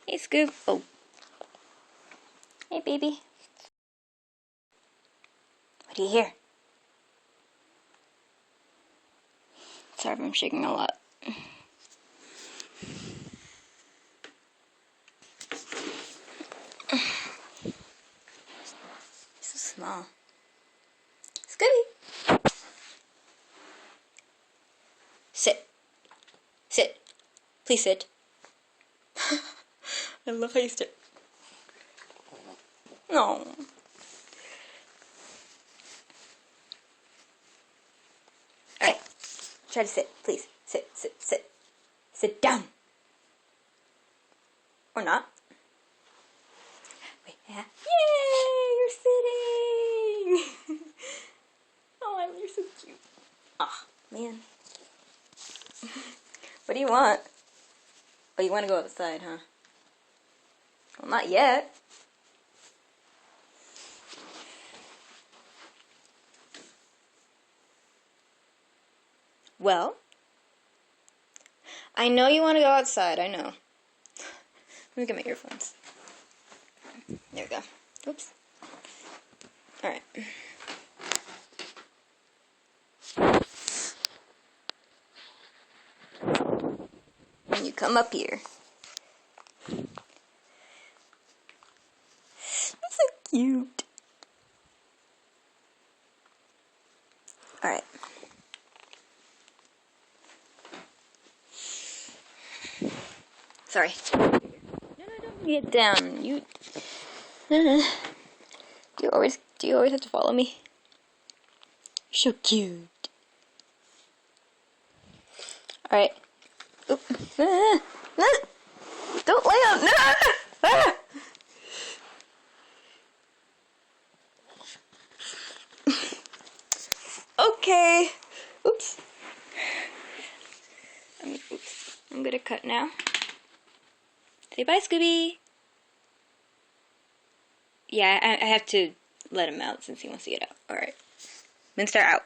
Hey, Scoob. Oh. Hey, baby. What do you hear? Sorry if I'm shaking a lot. He's so small. Scooby! Sit. Sit. Please sit. I love how you sit. No. Alright. Try to sit, please. Sit, sit, sit. Sit down. Or not. Wait, yeah. Yay! You're sitting! Oh, you're so cute. Ah, man. What do you want? Oh, you want to go outside, huh? Well, not yet. Well, I know you want to go outside, I know. Let me get my earphones. There we go. Oops. Alright. When you come up here. That's so cute. Alright. Sorry. No, don't get down. You. Do you always have to follow me? You're so cute. Alright. Oop. Don't lay on. No. Okay. Oops. I'm gonna cut now. Say bye, Scooby. Yeah, I have to let him out since he wants to get out. Alright. Minster out.